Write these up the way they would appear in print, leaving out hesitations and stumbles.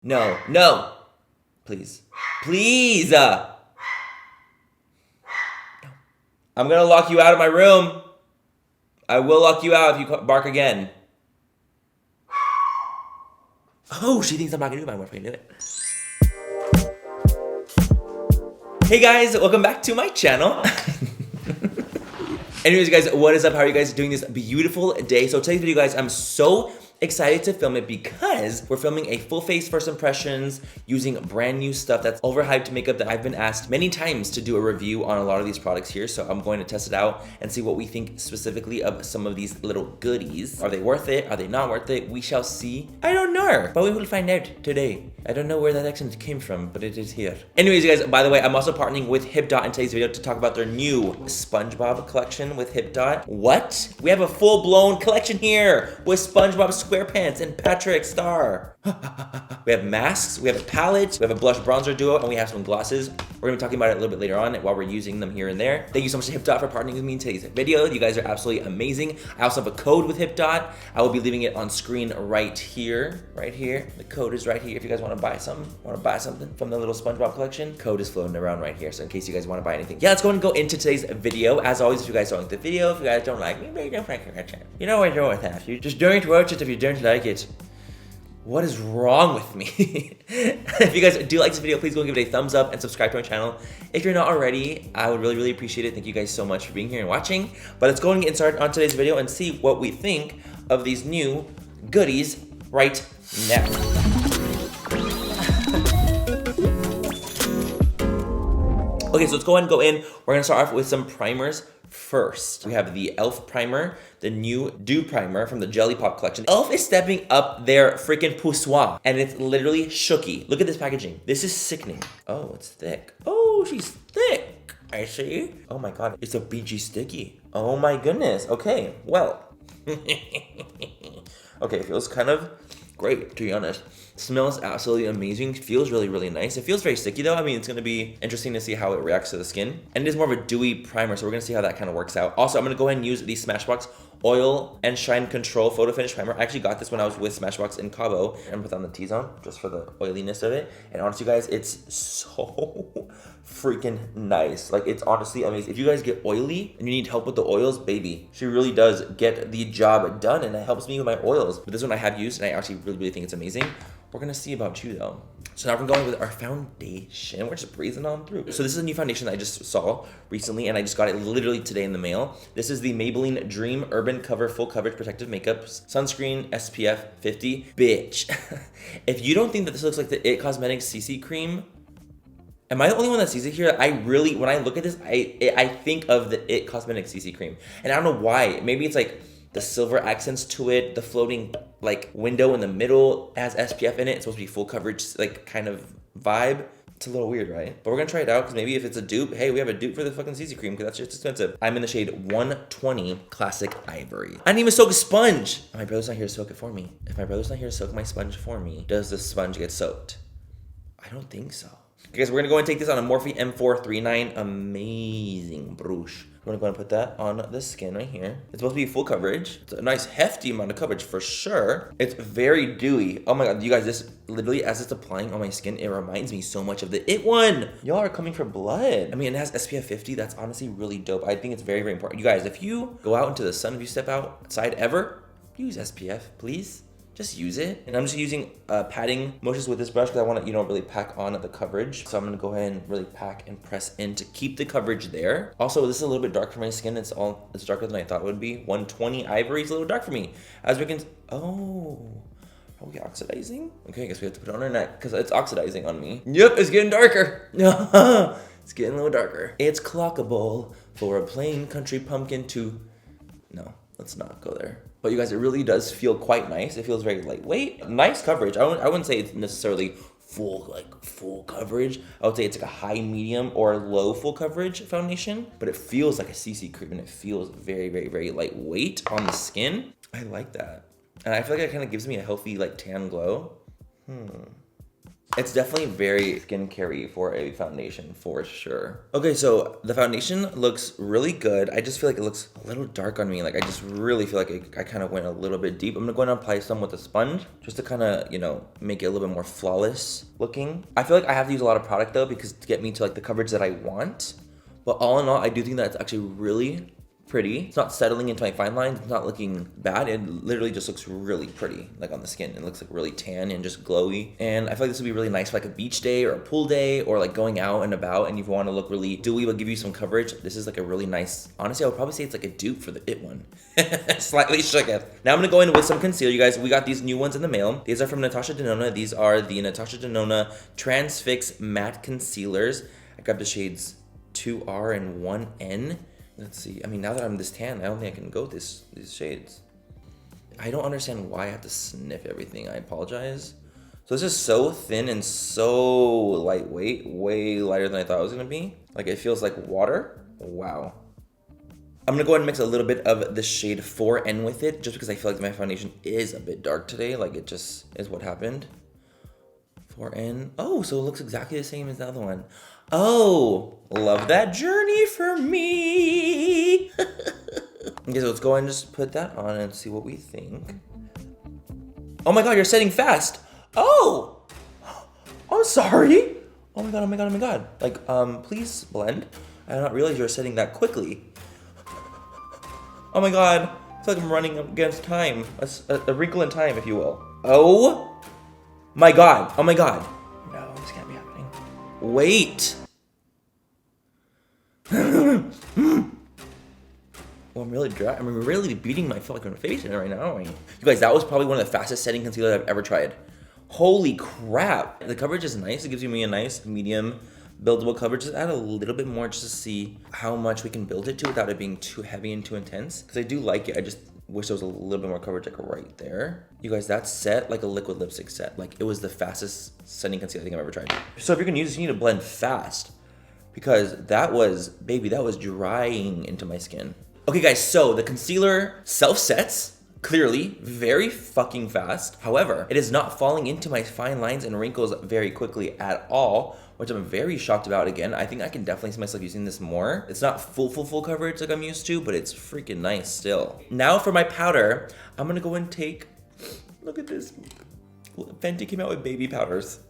No, no. Please. Please. I'm gonna lock you out of my room. I will lock you out if you bark again. Oh, she thinks I'm not gonna do my work. I do it. Hey guys, welcome back to my channel. Anyways, guys, what is up? How are you guys doing this beautiful day? So today's video, guys, I'm so excited to film it because we're filming a full face first impressions using brand new stuff that's overhyped makeup that I've been asked many times to do a review on a lot of these products here. So I'm going to test it out and see what we think specifically of some of these little goodies. Are they worth it? Are they not worth it? We shall see. I don't know, but we will find out today. I don't know where that accent came from, but it is here. Anyways, you guys, by the way, I'm also partnering with hipdot in today's video to talk about their new Spongebob collection with hipdot. What? We have a full-blown collection here with Spongebob SquarePants and Patrick Star. We have masks, we have a palette, we have a blush bronzer duo, and we have some glosses. We're gonna be talking about it a little bit later on while we're using them here and there. Thank you so much to hipdot for partnering with me in today's video. You guys are absolutely amazing. I also have a code with hipdot. I will be leaving it on screen right here, right here. The code is right here. If you guys want to buy something from the little Spongebob collection, code is floating around right here. So in case you guys want to buy anything, yeah, let's go and go into today's video. As always, if you guys don't like the video, if you guys don't like me, maybe don't like it. You know what you're with that. You just don't watch it if you don't like it. What is wrong with me? If you guys do like this video, please go and give it a thumbs up and subscribe to my channel. If you're not already, I would really appreciate it. Thank you guys so much for being here and watching. But let's go and get started on today's video and see what we think of these new goodies right now. Okay, so let's go ahead and go in. We're gonna start off with some primers first. We have the e.l.f. primer, the new Dew primer from the Jelly Pop collection. e.l.f. is stepping up their freaking poussoir, and it's literally shooky. Look at this packaging. This is sickening. Oh, it's thick. Oh, she's thick. I see. Oh my god, it's a BG sticky. Oh my goodness. Okay, well. Okay, it feels kind of great, to be honest. Smells absolutely amazing. Feels really nice. It feels very sticky though. I mean, it's gonna be interesting to see how it reacts to the skin. And it is more of a dewy primer, so we're gonna see how that kind of works out. Also, I'm gonna go ahead and use the Smashbox Oil and Shine Control Photo Finish Primer. I actually got this when I was with Smashbox in Cabo. And put on the T-zone just for the oiliness of it. And honestly, guys, it's so freaking nice. Like, it's honestly amazing. If you guys get oily and you need help with the oils, baby, she really does get the job done, and it helps me with my oils. But this one I have used, and I actually really think it's amazing. We're gonna see about you though. So now we're going with our foundation. We're just breathing on through. So this is a new foundation that I just saw recently, and I just got it literally today in the mail. This is the Maybelline Dream Urban Cover Full Coverage Protective Makeup Sunscreen SPF 50. Bitch. If you don't think that this looks like the IT Cosmetics CC cream, am I the only one that sees it here? I really, when I look at this, I think of the IT Cosmetics CC cream. And I don't know why. Maybe it's like the silver accents to it, the floating like window in the middle has SPF in it. It's supposed to be full coverage, like kind of vibe. It's a little weird, right? But we're gonna try it out because maybe if it's a dupe, hey, we have a dupe for the fucking CC cream because that's just expensive. I'm in the shade 120 Classic Ivory. I didn't even soak a sponge. My brother's not here to soak it for me. If my brother's not here to soak my sponge for me, does the sponge get soaked? I don't think so. Okay, so we're gonna go and take this on a Morphe M439. Amazing brush. We're gonna go and put that on the skin right here. It's supposed to be full coverage. It's a nice hefty amount of coverage for sure. It's very dewy. Oh my god, you guys, this literally, as it's applying on my skin, it reminds me so much of the IT one. Y'all are coming for blood. I mean, it has SPF 50. That's honestly really dope. I think it's very important. You guys, if you go out into the sun, if you step outside ever, use SPF, please. Just use it. And I'm just using patting motions with this brush because I want to, you know, really pack on the coverage. So I'm going to go ahead and really pack and press in to keep the coverage there. Also, this is a little bit dark for my skin. It's darker than I thought it would be. 120 Ivory is a little dark for me. As we can, oh, are we oxidizing? Okay, I guess we have to put it on our neck because it's oxidizing on me. Yep, it's getting darker. It's getting a little darker. It's clockable for a plain country pumpkin to, no, let's not go there. But you guys, it really does feel quite nice. It feels very lightweight. Nice coverage. I wouldn't say it's necessarily full coverage. I would say it's like a high, medium, or low full coverage foundation. But it feels like a CC cream, and it feels very lightweight on the skin. I like that. And I feel like it kind of gives me a healthy like tan glow. It's definitely very skincare-y for a foundation, for sure. Okay, so the foundation looks really good. I just feel like it looks a little dark on me. Like, I just really feel like I kind of went a little bit deep. I'm gonna go ahead and apply some with a sponge, just to kind of, you know, make it a little bit more flawless looking. I feel like I have to use a lot of product though, because to get me to like the coverage that I want. But all in all, I do think that it's actually really pretty. It's not settling into my fine lines. It's not looking bad. It literally just looks really pretty, like on the skin. It looks like really tan and just glowy. And I feel like this would be really nice for like a beach day or a pool day, or like going out and about. And if you want to look really dewy but give you some coverage, this is like a really nice, honestly, I would probably say it's like a dupe for the IT one. Slightly shooketh. Now I'm gonna go in with some concealer, you guys. We got these new ones in the mail. These are from Natasha Denona. These are the Natasha Denona Transfix Matte Concealers. I grabbed the shades 2R and 1N. Let's see. I mean, now that I'm this tan, I don't think I can go with these shades. I don't understand why I have to sniff everything. I apologize. So this is so thin and so lightweight, way lighter than I thought it was gonna be. Like, it feels like water. Wow. I'm gonna go ahead and mix a little bit of the shade 4N with it, just because I feel like my foundation is a bit dark today. Like, it just is what happened. 4N. Oh, so it looks exactly the same as the other one. Oh, love that journey for me. Okay, so let's go ahead and just put that on and see what we think. Oh my God, you're setting fast. Oh, I'm sorry. Oh my God, oh my God, oh my God. Like, please blend. I did not realize you were setting that quickly. Oh my God, I feel like I'm running against time. A wrinkle in time, if you will. Oh my God, oh my God. No, this can't be happening. Wait. Oh, I'm really dry. I'm really beating my fucking face in it right now. You guys, that was probably one of the fastest setting concealers I've ever tried. Holy crap. The coverage is nice. It gives me a nice medium buildable coverage. Just add a little bit more just to see how much we can build it to without it being too heavy and too intense. Because I do like it. I just wish there was a little bit more coverage like right there. You guys, that's set like a liquid lipstick set. Like, it was the fastest setting concealer I think I've ever tried. So if you're gonna use this, you need to blend fast, because that was, baby, that was drying into my skin. Okay guys, so the concealer self-sets, clearly, very fucking fast. However, it is not falling into my fine lines and wrinkles very quickly at all, which I'm very shocked about. Again, I think I can definitely see myself using this more. It's not full coverage like I'm used to, but it's freaking nice still. Now for my powder, I'm gonna go and take, look at this. Fenty came out with baby powders.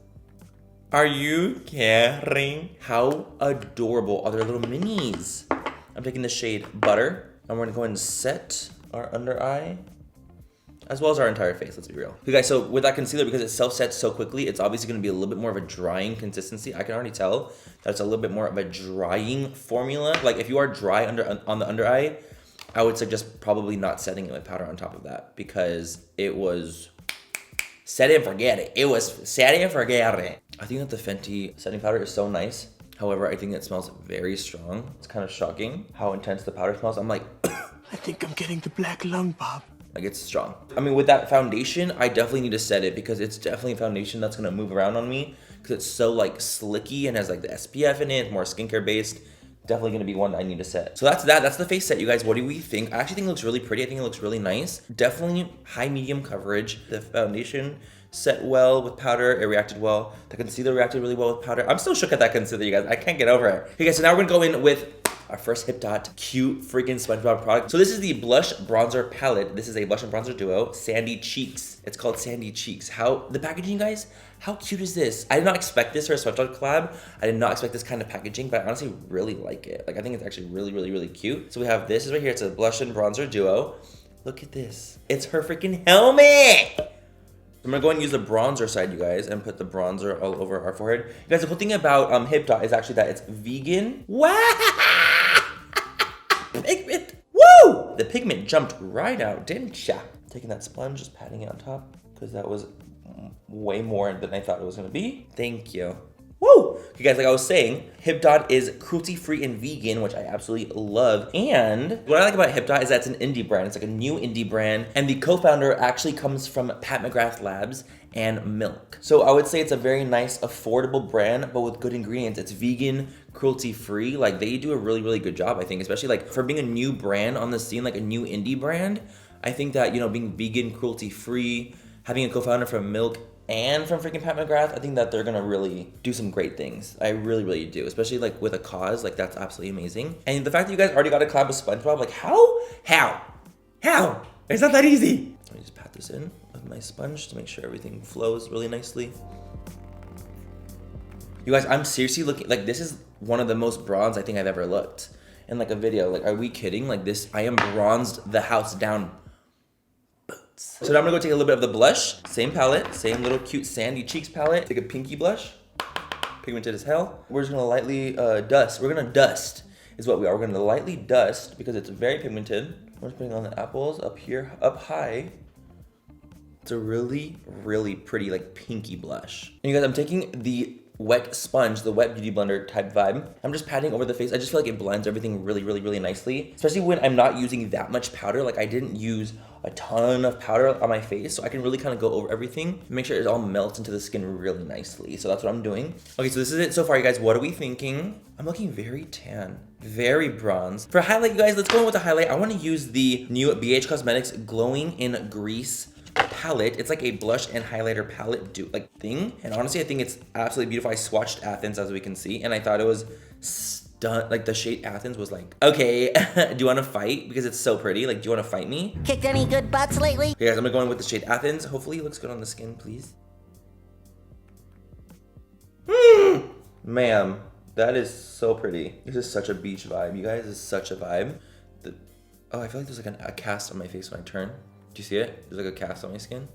Are you kidding? How adorable are their little minis? I'm taking the shade Butter, and we're gonna go ahead and set our under eye, as well as our entire face, let's be real. Okay guys, so with that concealer, because it self-sets so quickly, it's obviously gonna be a little bit more of a drying consistency. I can already tell that it's a little bit more of a drying formula. Like, if you are dry on the under eye, I would suggest probably not setting it with powder on top of that, because it was set it and forget it. It was set it and forget it. I think that the Fenty setting powder is so nice. However, I think it smells very strong. It's kind of shocking how intense the powder smells. I'm like, I think I'm getting the black lung, Bob. Like, it's strong. I mean, with that foundation, I definitely need to set it, because it's definitely a foundation that's gonna move around on me, because it's so like slicky and has like the SPF in it, more skincare based. Definitely gonna be one that I need to set. So that's that. That's the face set, you guys. What do we think? I actually think it looks really pretty. I think it looks really nice. Definitely high medium coverage. The foundation set well with powder. It reacted well. The concealer reacted really well with powder. I'm still shook at that concealer, you guys. I can't get over it. Okay guys, so now we're gonna go in with our first hipdot cute freaking Spongebob product. So this is the blush bronzer palette. This is a blush and bronzer duo, Sandy Cheeks. It's called Sandy Cheeks. The packaging, guys, how cute is this? I did not expect this for a Spongebob collab. I did not expect this kind of packaging, but I honestly really like it. Like, I think it's actually really, really, really cute. So we have this right here. It's a blush and bronzer duo. Look at this. It's her freaking helmet. I'm gonna go and use the bronzer side, you guys, and put the bronzer all over our forehead. You guys, the cool thing about hipdot is actually that it's vegan. Wow! Pigment. Woo! The pigment jumped right out, didn't ya? Taking that sponge, just patting it on top, because that was way more than I thought it was gonna be. Thank you. Woo! Okay guys, like I was saying, hipdot is cruelty-free and vegan, which I absolutely love. And what I like about hipdot is that it's an indie brand. It's like a new indie brand. And the co-founder actually comes from Pat McGrath Labs and Milk. So I would say it's a very nice, affordable brand, but with good ingredients. It's vegan, cruelty-free. Like, they do a really, really good job, I think. Especially like for being a new brand on the scene, like a new indie brand. I think that, you know, being vegan, cruelty-free, having a co-founder from Milk, and from freaking Pat McGrath, I think that they're gonna really do some great things. I really, really do. Especially like with a cause, like that's absolutely amazing. And the fact that you guys already got a collab with Spongebob, like how? It's not that easy. Let me just pat this in with my sponge to make sure everything flows really nicely. You guys, I'm seriously looking, like this is one of the most bronze I think I've ever looked in like a video. Like, are we kidding? Like this, I am bronzed the house down. Boots. So now I'm gonna go take a little bit of the blush. Same palette, same little cute sandy cheeks palette. Take a pinky blush, pigmented as hell. We're just gonna lightly dust. We're gonna dust is what we are. We're gonna lightly dust because it's very pigmented. We're just putting on the apples up here, up high. It's a really, really pretty like pinky blush. And you guys, I'm taking the wet sponge, the wet beauty blender type vibe. I'm just patting over the face. I just feel like it blends everything really, really, really nicely. Especially when I'm not using that much powder. Like I didn't use a ton of powder on my face, so I can really kind of go over everything and make sure it all melts into the skin really nicely. So that's what I'm doing. Okay, so this is it so far, you guys. What are we thinking? I'm looking very tan, very bronze. For highlight, you guys, let's go in with the highlight. I want to use the new BH Cosmetics Glowing in Grease palette. It's like a blush and highlighter palette thing, and honestly I think it's absolutely beautiful. I swatched Athens, as we can see, and I thought it was stunned. Like the shade Athens was like, okay, do you want to fight? Because it's so pretty. Like, do you want to fight me? Kicked any good butts lately? Okay guys, I'm gonna go in with the shade Athens. Hopefully it looks good on the skin, please. Ma'am, that is so pretty. This is such a beach vibe, you guys. This is such a vibe. Oh, I feel like there's like a cast on my face when I turn. Do you see it? There's like a cast on my skin.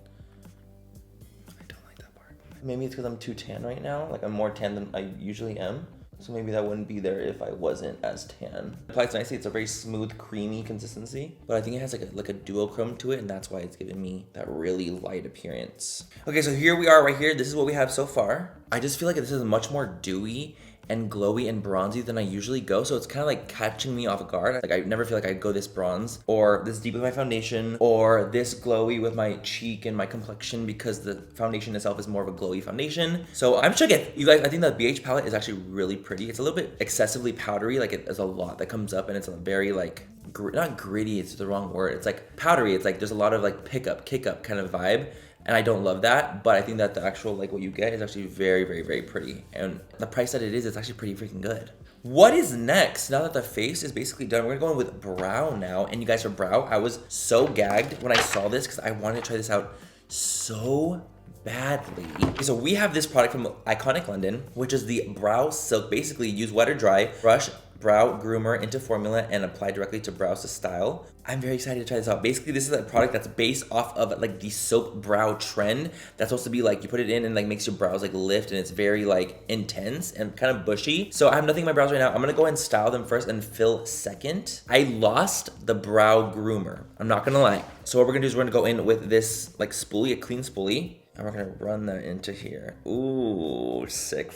I don't like that part. Maybe it's because I'm too tan right now. Like I'm more tan than I usually am. So maybe that wouldn't be there if I wasn't as tan. It applies nicely. It's a very smooth, creamy consistency. But I think it has like a duochrome to it, and that's why it's giving me that really light appearance. Okay, so here we are right here. This is what we have so far. I just feel like this is much more dewy and glowy and bronzy than I usually go, so it's kind of like catching me off guard. Like I never feel like I go this bronze or this deep with my foundation or this glowy with my cheek and my complexion, because the foundation itself is more of a glowy foundation. So I'm shooketh. You guys, I think the BH palette is actually really pretty. It's a little bit excessively powdery, like there's a lot that comes up, and it's a very like not gritty, it's the wrong word. It's like powdery. It's like there's a lot of like kick up kind of vibe. And I don't love that, but I think that the actual, like what you get is actually very, very, very pretty. And the price that it is, it's actually pretty freaking good. What is next? Now that the face is basically done, we're gonna go in with brow now. And you guys, for brow, I was so gagged when I saw this because I wanted to try this out so badly. Okay, so we have this product from Iconic London, which is the Brow Silk. Basically, use wet or dry, brush brow groomer into formula and apply directly to brows to style. I'm very excited to try this out. Basically, this is a product that's based off of like the soap brow trend. That's supposed to be like, you put it in and like makes your brows like lift, and it's very like intense and kind of bushy. So I have nothing in my brows right now. I'm gonna go ahead and style them first and fill second. I lost the brow groomer, I'm not gonna lie. So what we're gonna do is we're gonna go in with this like spoolie, a clean spoolie. And we're gonna run that into here. Ooh, sick,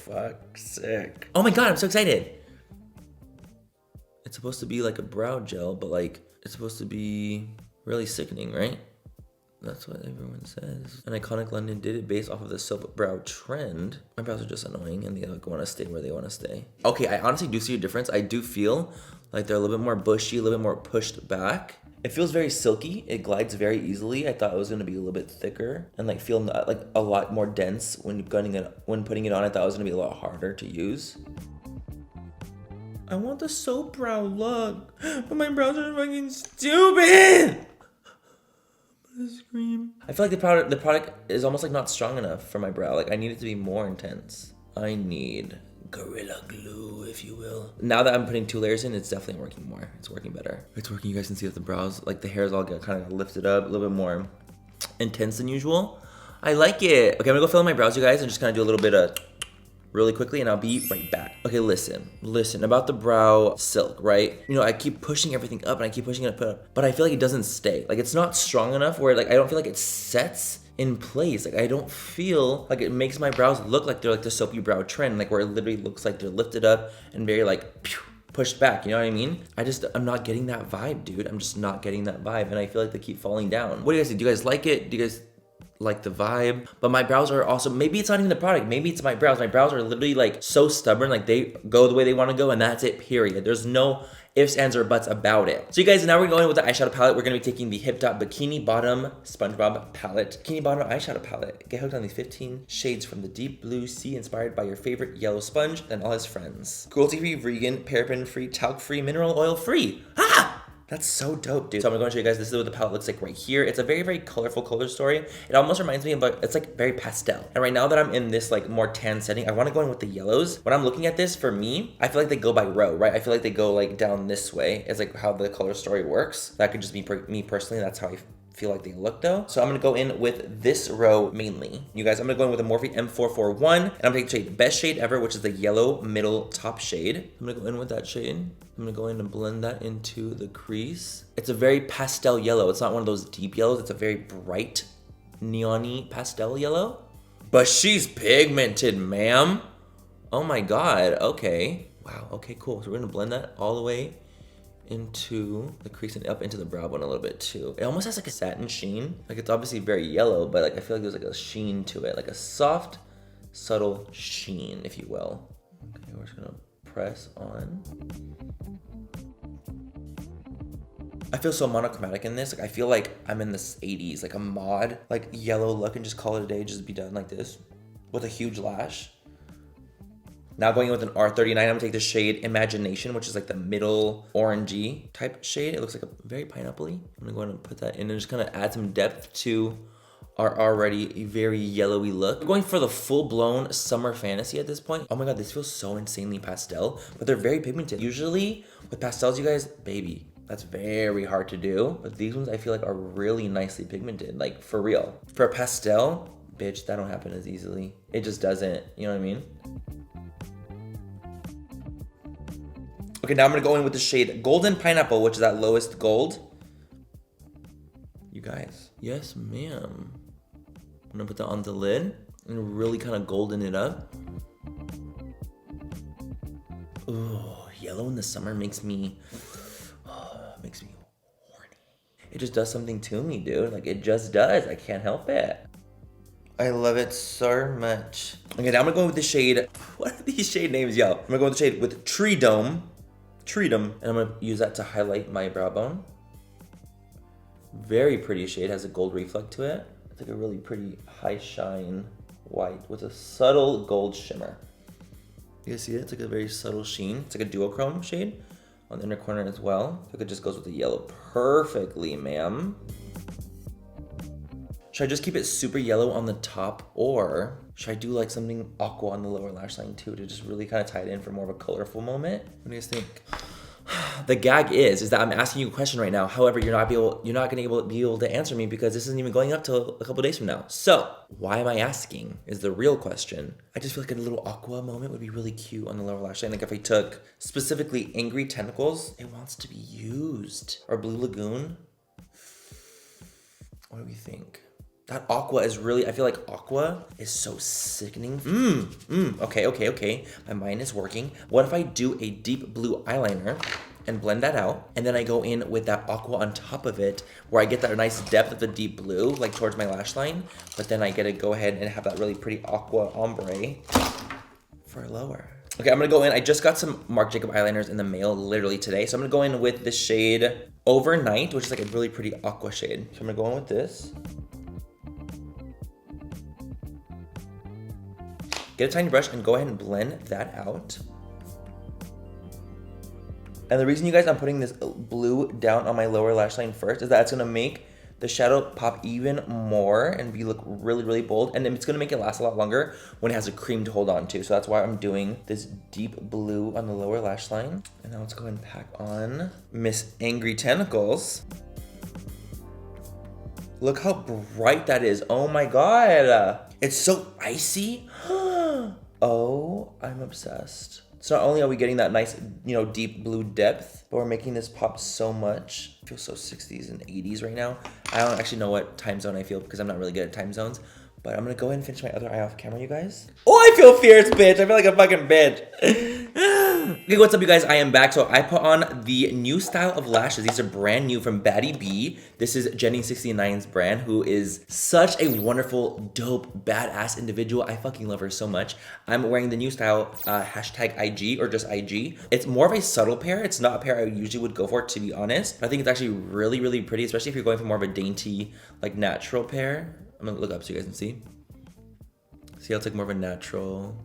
sick. Oh my God, I'm so excited. It's supposed to be like a brow gel, but like, it's supposed to be really sickening, right? That's what everyone says. And Iconic London did it based off of the soap brow trend. My brows are just annoying and they like want to stay where they want to stay. Okay, I honestly do see a difference. I do feel like they're a little bit more bushy, a little bit more pushed back. It feels very silky. It glides very easily. I thought it was gonna be a little bit thicker and like feel like a lot more dense when putting it on. I thought it was gonna be a lot harder to use. I want the soap brow look, but my brows are fucking stupid. I'm gonna scream. I feel like the product is almost like not strong enough for my brow. Like I need it to be more intense. I need Gorilla Glue, if you will. Now that I'm putting 2 layers in, it's definitely working more. It's working better. It's working. You guys can see that the brows, like the hairs all get kind of lifted up, a little bit more intense than usual. I like it. Okay, I'm gonna go fill in my brows, you guys, and just kind of do a little bit of really quickly, and I'll be right back. Okay, listen about the brow silk, right? You know, I keep pushing everything up and I keep pushing it up, but I feel like it doesn't stay. Like it's not strong enough where like I don't feel like it sets in place. Like I don't feel like it makes my brows look like they're like the soapy brow trend, like where it literally looks like they're lifted up and very like pushed back, you know what I mean? I'm not getting that vibe, dude. I'm just not getting that vibe, and I feel like they keep falling down. What do you guys think? Do you guys like it? Do you guys like the vibe. But my brows are also, maybe it's not even the product. Maybe it's my brows. My brows are literally like so stubborn. Like they go the way they want to go and that's it, period. There's no ifs, ands, or buts about it. So you guys, now we're going with the eyeshadow palette. We're going to be taking the hipdot Bikini Bottom Spongebob palette. Bikini Bottom eyeshadow palette. Get hooked on these 15 shades from the deep blue sea inspired by your favorite yellow sponge and all his friends. Cruelty-free, vegan, paraben-free, talc-free, mineral oil-free. Ah! That's so dope, dude. So I'm gonna go and show you guys, this is what the palette looks like right here. It's a very, very colorful color story. It almost reminds me of, it's like very pastel. And right now that I'm in this like more tan setting, I wanna go in with the yellows. When I'm looking at this, for me, I feel like they go by row, right? I feel like they go like down this way. It's like how the color story works. That could just be me personally. That's how I feel like they look though. So I'm gonna go in with this row mainly. You guys, I'm gonna go in with a Morphe M441 and I'm gonna take the shade Best Shade Ever, which is the yellow middle top shade. I'm gonna go in with that shade. I'm gonna go in and blend that into the crease. It's a very pastel yellow. It's not one of those deep yellows. It's a very bright, neon-y pastel yellow. But she's pigmented, ma'am. Oh my God, okay. Wow, okay, cool. So we're gonna blend that all the way into the crease and up into the brow bone a little bit too. It almost has like a satin sheen. Like it's obviously very yellow, but like I feel like there's like a sheen to it. Like a soft, subtle sheen, if you will. Okay, we're just gonna press on. I feel so monochromatic in this. Like I feel like I'm in the 80s, like a mod, like yellow look and just call it a day, just be done like this with a huge lash. Now going in with an R39, I'm gonna take the shade Imagination, which is like the middle orangey type shade. It looks like a very pineapple-y. I'm gonna go ahead and put that in and just kind of add some depth to our already very yellowy look. I'm going for the full-blown summer fantasy at this point. Oh my God, this feels so insanely pastel, but they're very pigmented. Usually with pastels, you guys, baby, that's very hard to do. But these ones I feel like are really nicely pigmented, like for real. For a pastel, bitch, that don't happen as easily. It just doesn't, you know what I mean? Okay, now I'm gonna go in with the shade Golden Pineapple, which is that lowest gold. You guys, yes ma'am. I'm gonna put that on the lid and really kind of golden it up. Ooh, yellow in the summer makes me horny. It just does something to me, dude. Like it just does, I can't help it. I love it so much. Okay, now I'm gonna go with the shade, what are these shade names, yo? I'm gonna go with the shade with Tree Dome, and I'm gonna use that to highlight my brow bone. Very pretty shade, has a gold reflect to it. It's like a really pretty high shine white with a subtle gold shimmer. You guys see it? It's like a very subtle sheen. It's like a duochrome shade on the inner corner as well. I think it just goes with the yellow perfectly, ma'am. Should I just keep it super yellow on the top, or should I do like something aqua on the lower lash line too to just really kind of tie it in for more of a colorful moment? What do you guys think? The gag is that I'm asking you a question right now. However, you're not gonna be able to answer me because this isn't even going up till a couple days from now. So why am I asking is the real question. I just feel like a little aqua moment would be really cute on the lower lash line. Like if I took specifically Angry Tentacles, it wants to be used. Or Blue Lagoon. What do we think? That aqua is really, I feel like aqua is so sickening. Okay. My mind is working. What if I do a deep blue eyeliner and blend that out, and then I go in with that aqua on top of it, where I get that nice depth of the deep blue, like towards my lash line, but then I get to go ahead and have that really pretty aqua ombre for lower. Okay, I'm gonna go in. I just got some Marc Jacob eyeliners in the mail literally today, so I'm gonna go in with the shade Overnight, which is like a really pretty aqua shade. So I'm gonna go in with this. Get a tiny brush and go ahead and blend that out. And the reason, you guys, I'm putting this blue down on my lower lash line first is that it's gonna make the shadow pop even more and look really, really bold. And it's gonna make it last a lot longer when it has a cream to hold on to. So that's why I'm doing this deep blue on the lower lash line. And now let's go ahead and pack on Miss Angry Tentacles. Look how bright that is. Oh my God. It's so icy. Oh, I'm obsessed. So not only are we getting that nice, deep blue depth, but we're making this pop so much. I feel so 60s and 80s right now. I don't actually know what time zone I feel because I'm not really good at time zones, but I'm gonna go ahead and finish my other eye off camera, you guys. Oh, I feel fierce, bitch. I feel like a fucking bitch. Okay, what's up, you guys? I am back. So I put on the new style of lashes. These are brand new from Batty B. This is Jenny69's brand, who is such a wonderful, dope, badass individual. I fucking love her so much. I'm wearing the new style, hashtag IG or just IG. It's more of a subtle pair. It's not a pair I usually would go for, to be honest. I think it's actually really, really pretty, especially if you're going for more of a dainty, like natural pair. I'm gonna look up so you guys can see. See how it's like more of a natural,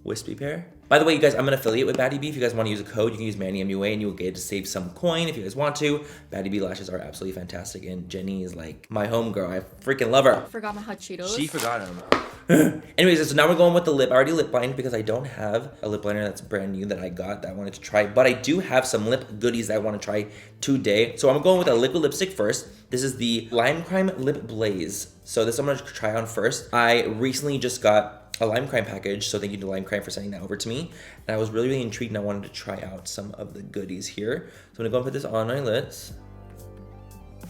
wispy pair? By the way, you guys, I'm an affiliate with Batty B. If you guys want to use a code, you can use MannyMua and you will get to save some coin if you guys want to. Batty B lashes are absolutely fantastic, and Jenny is like my homegirl. I freaking love her. Forgot my hot Cheetos. She forgot them. Anyways, so now we're going with the lip. I already lip lined because I don't have a lip liner that's brand new that I got that I wanted to try, but I do have some lip goodies that I want to try today. So I'm going with a liquid lipstick first. This is the Lime Crime Lip Blaze. So this I'm going to try on first. I recently just got a Lime Crime package, so thank you to Lime Crime for sending that over to me. And I was really, really intrigued and I wanted to try out some of the goodies here. So I'm gonna go and put this on my lips.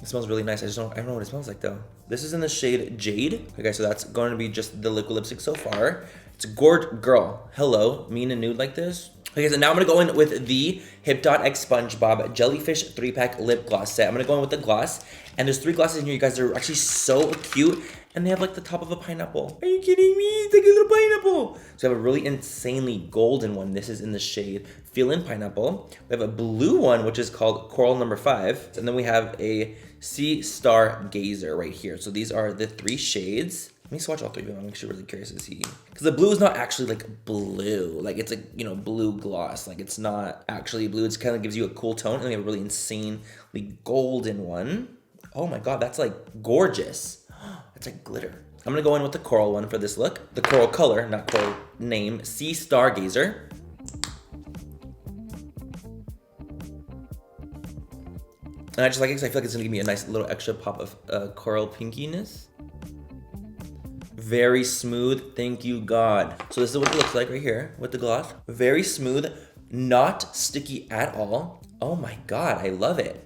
It smells really nice. I don't know what it smells like though. This is in the shade Jade. Okay, so that's going to be just the liquid lipstick so far. It's Girl. Hello, me in a nude like this. Okay, so now I'm gonna go in with the Hipdot X Spongebob Jellyfish 3-pack lip gloss set. I'm gonna go in with the gloss, and there's 3 glosses in here, you guys. They're actually so cute, and they have like the top of a pineapple. Are you kidding me? It's like a little pineapple. So I have a really insanely golden one. This is in the shade Feelin' Pineapple. We have a blue one, which is called Coral Number 5, and then we have a Sea Star Gazer right here. So these are the 3 shades. Let me swatch all 3 of them. I'm actually really curious to see. Because the blue is not actually like blue. Like it's a, you know, blue gloss. Like it's not actually blue. It kind of gives you a cool tone. And then we have a really insanely golden one. Oh my God, that's like gorgeous. It's like glitter. I'm gonna go in with the coral one for this look. The coral color, not coral name, Sea Star Gazer. And I just like it because I feel like it's gonna give me a nice little extra pop of coral pinkiness. Very smooth, thank you God. So this is what it looks like right here with the gloss. Very smooth, not sticky at all. Oh my God, I love it.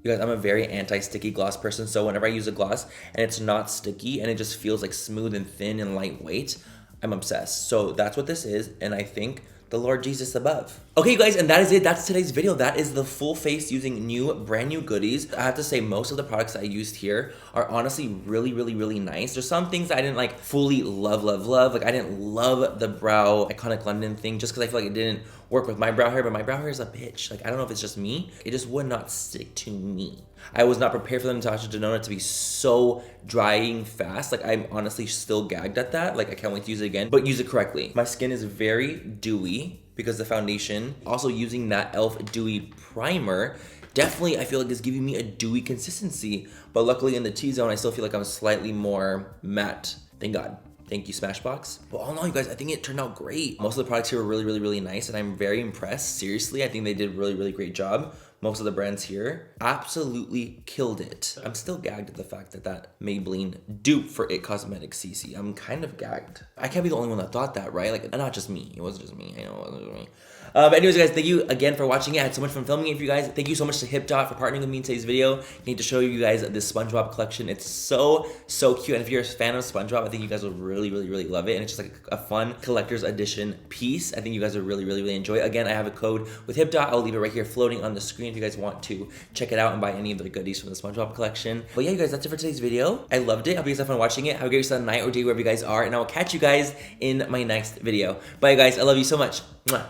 You guys, I'm a very anti-sticky gloss person, so whenever I use a gloss and it's not sticky and it just feels like smooth and thin and lightweight, I'm obsessed. So that's what this is, and I think the Lord Jesus above. Okay, you guys, and that is it. That's today's video. That is the full face using brand new goodies. I have to say, most of the products I used here are honestly really, really, really nice. There's some things that I didn't like fully love. Like I didn't love the brow Iconic London thing just because I feel like it didn't work with my brow hair, but my brow hair is a bitch. Like, I don't know if it's just me. It just would not stick to me. I was not prepared for the Natasha Denona to be so drying fast. Like, I'm honestly still gagged at that. Like, I can't wait to use it again, but use it correctly. My skin is very dewy because the foundation, also using that e.l.f. Dewy Primer, definitely I feel like it's giving me a dewy consistency. But luckily in the T-zone, I still feel like I'm slightly more matte. Thank God. Thank you, Smashbox. But all in all, you guys, I think it turned out great. Most of the products here were really, really, really nice, and I'm very impressed. Seriously, I think they did a really, really great job. Most of the brands here absolutely killed it. I'm still gagged at the fact that that Maybelline dupe for It Cosmetics CC. I'm kind of gagged. I can't be the only one that thought that, right? Like, not just me. It wasn't just me. I know it wasn't just me. But anyways, guys, thank you again for watching it. I had so much fun filming it for you guys. Thank you so much to hipdot for partnering with me in today's video. I need to show you guys this SpongeBob collection. It's so, so cute. And if you're a fan of SpongeBob, I think you guys will really, really, really love it. And it's just like a fun collector's edition piece. I think you guys will really, really, really enjoy it. Again, I have a code with hipdot. I'll leave it right here floating on the screen if you guys want to check it out and buy any of the goodies from the SpongeBob collection. But yeah, you guys, that's it for today's video. I loved it. I hope you guys have fun watching it. Have a great rest of the night or day wherever you guys are. And I will catch you guys in my next video. Bye, guys. I love you so much. Mwah.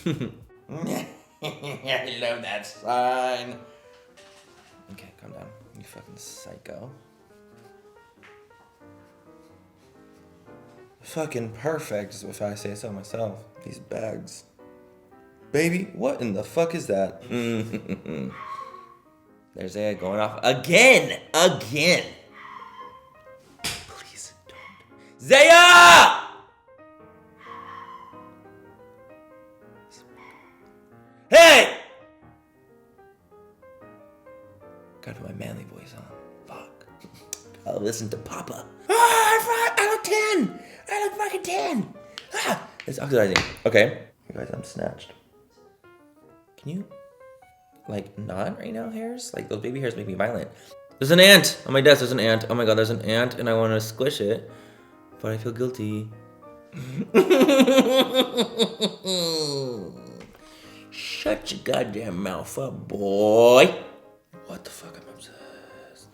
I love that sign. Okay, calm down. You fucking psycho. Fucking perfect, if I say so myself. These bags. Baby, what in the fuck is that? There's Zaya going off again. Please don't. Zaya! Hey! Gotta put my manly voice on. Fuck. I'll listen to Papa. I look 10! I look fucking 10! Ah! It's oxidizing. Okay. You guys, I'm snatched. Can you, like, not right now, hairs? Like, those baby hairs make me violent. There's an ant! On my desk, there's an ant. Oh my God, there's an ant, and I want to squish it, but I feel guilty. Shut your goddamn mouth up, boy. What the fuck? I'm obsessed.